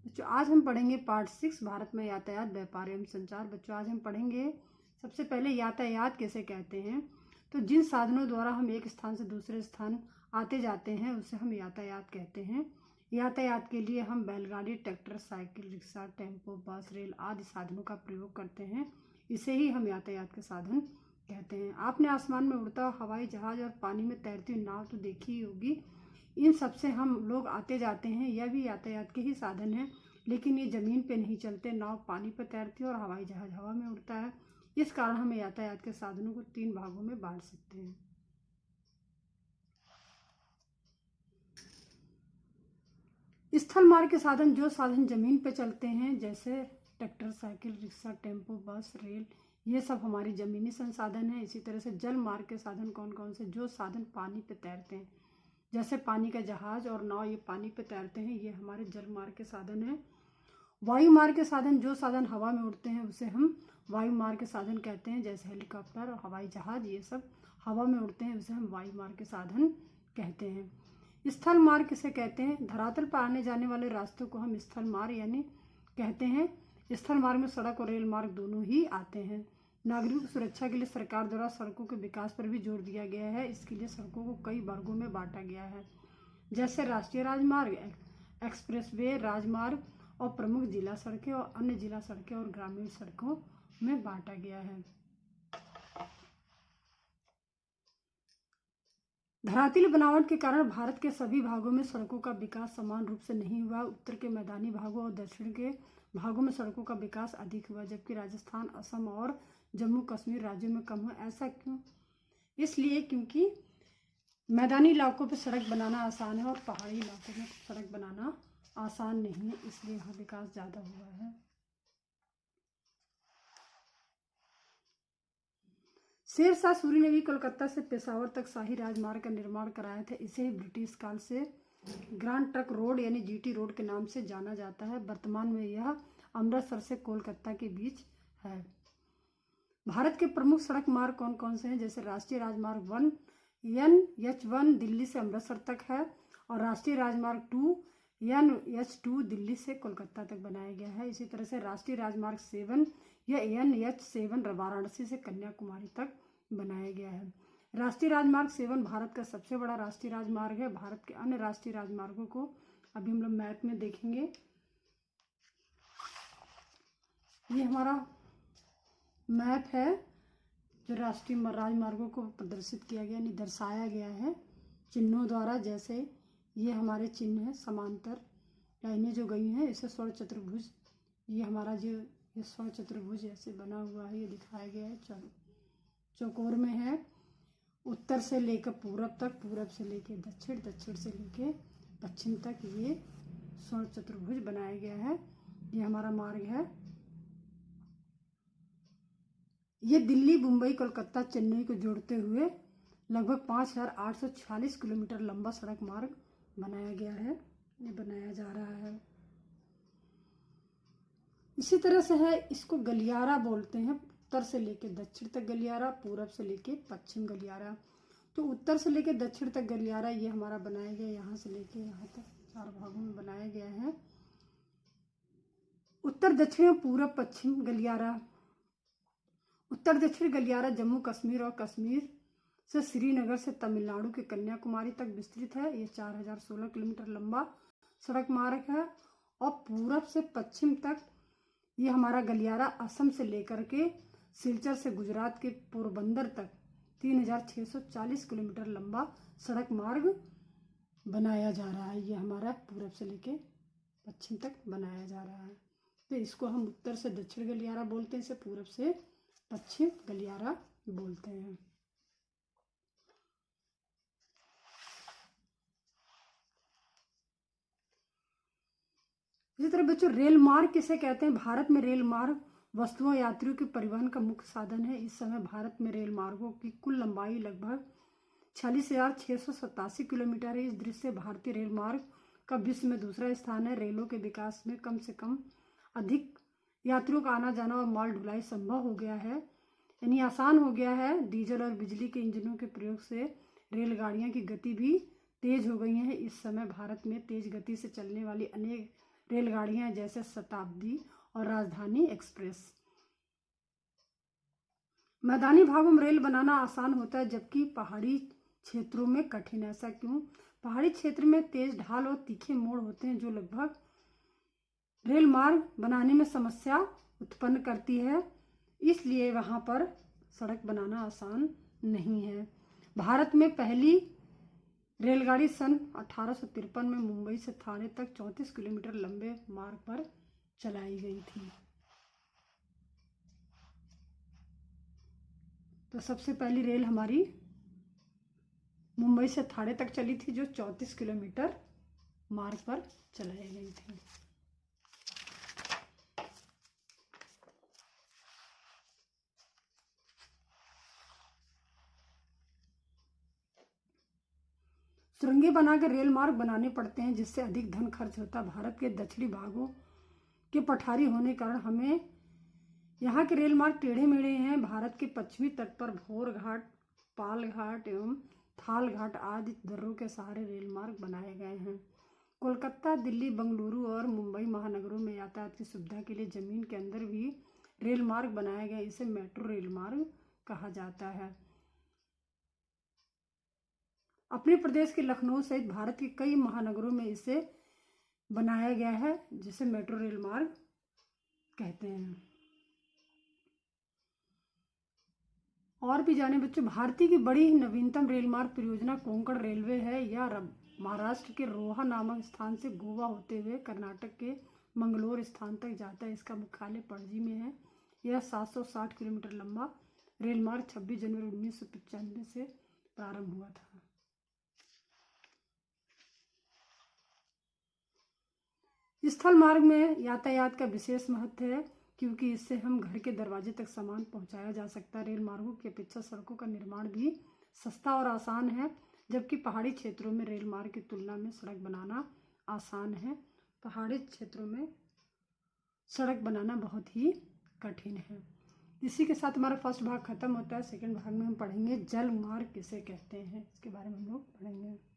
बच्चों आज हम पढ़ेंगे पार्ट 6 भारत में यातायात, व्यापार एवं संचार। बच्चों आज हम पढ़ेंगे सबसे पहले यातायात किसे कहते हैं। तो जिन साधनों द्वारा हम एक स्थान से दूसरे स्थान आते जाते हैं उसे हम यातायात कहते हैं। यातायात के लिए हम बैलगाड़ी, ट्रैक्टर, साइकिल, रिक्शा, टेम्पो, बस, रेल आदि साधनों का प्रयोग करते हैं। इसे ही हम यातायात के साधन कहते हैं। आपने आसमान में उड़ता हुआ हवाई जहाज और पानी में तैरती हुई नाव तो देखी ही होगी। इन सब से हम लोग आते जाते हैं। यह भी यातायात के ही साधन हैं, लेकिन ये ज़मीन पे नहीं चलते। नाव पानी पर तैरती है और हवाई जहाज हवा में उड़ता है। इस कारण हम यातायात के साधनों को 3 भागों में बांट सकते हैं। स्थल मार्ग के साधन, जो साधन जमीन पे चलते हैं, जैसे ट्रैक्टर, साइकिल, रिक्शा, टेम्पो, बस, रेल, ये सब हमारी जमीनी संसाधन है। इसी तरह से जल मार्ग के साधन कौन कौन से, जो साधन पानी पे तैरते हैं, जैसे पानी का जहाज और नाव, ये पानी पे तैरते हैं, ये हमारे जल मार्ग के साधन है। वायु मार्ग के साधन, जो साधन हवा में उड़ते हैं उसे हम वायु मार्ग के साधन कहते हैं, जैसे हेलीकॉप्टर और हवाई जहाज, ये सब हवा में उड़ते हैं, उसे हम वायु मार्ग के साधन कहते हैं। स्थल मार्ग किसे कहते हैं, धरातल पर आने जाने वाले रास्तों को हम स्थल मार्ग यानी कहते हैं। स्थल मार्ग में सड़क और रेल मार्ग दोनों ही आते हैं। नागरिकों की सुरक्षा के लिए सरकार द्वारा सड़कों के विकास पर भी जोर दिया गया है। इसके लिए सड़कों को कई वर्गों में बांटा गया है, जैसे राष्ट्रीय राजमार्ग, एक्सप्रेसवे, राजमार्ग और प्रमुख जिला सड़कें और अन्य जिला सड़कें और ग्रामीण सड़कों में बांटा गया है। धरातलीय बनावट के कारण भारत के सभी भागों में सड़कों का विकास समान रूप से नहीं हुआ। उत्तर के मैदानी भागों और दक्षिण के भागों में सड़कों का विकास अधिक हुआ, जबकि राजस्थान, असम और जम्मू कश्मीर राज्यों में कम हुआ। ऐसा क्यों? इसलिए क्योंकि मैदानी इलाकों पर सड़क बनाना आसान है और पहाड़ी इलाकों में सड़क बनाना आसान नहीं है, इसलिए यहाँ विकास ज़्यादा हुआ है। शेरशाह सूरी ने भी कोलकाता से पेशावर तक शाही राजमार्ग का निर्माण कराया था। इसे ब्रिटिश काल से ग्रैंड ट्रंक रोड यानी जीटी रोड के नाम से जाना जाता है। वर्तमान में यह अमृतसर से कोलकाता के बीच है। भारत के प्रमुख सड़क मार्ग कौन कौन से हैं, जैसे राष्ट्रीय राजमार्ग 1 NH1 दिल्ली से अमृतसर तक है और राष्ट्रीय राजमार्ग 2 NH2 दिल्ली से कोलकाता तक बनाया गया है। इसी तरह से राष्ट्रीय राजमार्ग 7 या NH7 वाराणसी से कन्याकुमारी तक बनाया गया है। राष्ट्रीय राजमार्ग 7 भारत का सबसे बड़ा राष्ट्रीय राजमार्ग है। भारत के अन्य राष्ट्रीय राजमार्गों को अभी हम लोग मैप में देखेंगे। ये हमारा मैप है जो राष्ट्रीय राजमार्गों को प्रदर्शित किया गया, यानी दर्शाया गया है चिन्हों द्वारा। जैसे ये हमारे चिन्ह है, समांतर लाइनें जो गई हैं, इसे स्वर्ण चतुर्भुज, ये हमारा जो ये स्वर्ण चतुर्भुज ऐसे बना हुआ है, ये दिखाया गया है, चौकोर में है। उत्तर से लेकर पूरब तक, पूरब से लेकर दक्षिण, दक्षिण से लेकर पश्चिम तक ये स्वर्ण चतुर्भुज बनाया गया है। ये हमारा मार्ग है। ये दिल्ली, मुंबई, कोलकाता, चेन्नई को जोड़ते हुए लगभग 5846 किलोमीटर लंबा सड़क मार्ग बनाया गया है, ये बनाया जा रहा है। इसी तरह से है, इसको गलियारा बोलते हैं। उत्तर से लेकर दक्षिण तक गलियारा, पूरब से लेकर पश्चिम गलियारा। तो उत्तर से लेकर दक्षिण तक गलियारा ये हमारा बनाया गया, यहाँ से लेकर यहाँ तक 4 भागों में बनाया गया है। उत्तर दक्षिण पूरब पश्चिम गलियारा। उत्तर दक्षिण गलियारा जम्मू कश्मीर और कश्मीर से श्रीनगर से तमिलनाडु के कन्याकुमारी तक विस्तृत है। ये 4016 किलोमीटर लंबा सड़क मार्ग है। और पूरब से पश्चिम तक ये हमारा गलियारा असम से लेकर के सिलचर से गुजरात के पोरबंदर तक 3640 किलोमीटर लंबा सड़क मार्ग बनाया जा रहा है। ये हमारा पूरब से लेकर पश्चिम तक बनाया जा रहा है। तो इसको हम उत्तर से दक्षिण गलियारा बोलते हैं, इसे पूरब से पश्चिम गलियारा बोलते हैं। इसी तरह बच्चों रेल मार्ग किसे कहते हैं। भारत में रेल मार्ग वस्तुओं यात्रियों के परिवहन का मुख्य साधन है। इस समय भारत में रेल मार्गों की कुल लंबाई लगभग 46,687 किलोमीटर है। इस दृष्टि से भारतीय रेल मार्ग का विश्व में दूसरा स्थान है। रेलों के विकास में कम से कम अधिक यात्रियों का आना जाना और माल ढुलाई संभव हो गया है, यानी आसान हो गया है। डीजल और बिजली के इंजनों के प्रयोग से रेलगाड़ियां की गति भी तेज हो गई है। इस समय भारत में तेज गति से चलने वाली अनेक रेलगाड़ियां जैसे शताब्दी और राजधानी एक्सप्रेस। मैदानी भागों में रेल बनाना आसान होता है जबकि पहाड़ी क्षेत्रों में कठिन। ऐसा क्यों? पहाड़ी क्षेत्र में तेज ढाल और तीखे मोड़ होते हैं जो लगभग रेल मार्ग बनाने में समस्या उत्पन्न करती है, इसलिए वहां पर सड़क बनाना आसान नहीं है। भारत में पहली रेलगाड़ी सन 1853 में मुंबई से ठाणे तक 34 किलोमीटर लंबे मार्ग पर चलाई गई थी। तो सबसे पहली रेल हमारी मुंबई से ठाणे तक चली थी जो 34 किलोमीटर मार्ग पर चलाई गई थी। सुरंगें बनाकर रेल मार्ग बनाने पड़ते हैं जिससे अधिक धन खर्च होता है। भारत के दक्षिणी भागों के पठारी होने के कारण हमें यहाँ के रेल मार्ग टेढ़े मेढ़े हैं। भारत के पश्चिमी तट पर भोर घाट, पाल घाट एवं थाल घाट आदि दर्रों के सहारे रेल मार्ग बनाए गए हैं। कोलकाता, दिल्ली, बेंगलुरु और मुंबई महानगरों में यातायात की सुविधा के लिए जमीन के अंदर भी रेल मार्ग बनाए गए। इसे मेट्रो रेल मार्ग कहा जाता है। अपने प्रदेश के लखनऊ सहित भारत के कई महानगरों में इसे बनाया गया है जिसे मेट्रो रेल मार्ग कहते हैं। और भी जाने बच्चों, भारतीय की बड़ी नवीनतम रेल मार्ग परियोजना कोंकण रेलवे है। यह महाराष्ट्र के रोहा नामक स्थान से गोवा होते हुए कर्नाटक के मंगलोर स्थान तक जाता है। इसका मुख्यालय पणजी में है। यह 760 किलोमीटर लंबा रेल मार्ग 26 जनवरी 1995 से प्रारंभ हुआ था। स्थल मार्ग में यातायात का विशेष महत्व है क्योंकि इससे हम घर के दरवाजे तक सामान पहुंचाया जा सकता है। रेल मार्गों की अपेक्षा सड़कों का निर्माण भी सस्ता और आसान है, जबकि पहाड़ी क्षेत्रों में रेल मार्ग की तुलना में सड़क बनाना आसान है। पहाड़ी क्षेत्रों में सड़क बनाना बहुत ही कठिन है। इसी के साथ हमारा फर्स्ट भाग खत्म होता है। सेकंड भाग में हम पढ़ेंगे जल मार्ग किसे कहते हैं, इसके बारे में हम लोग पढ़ेंगे।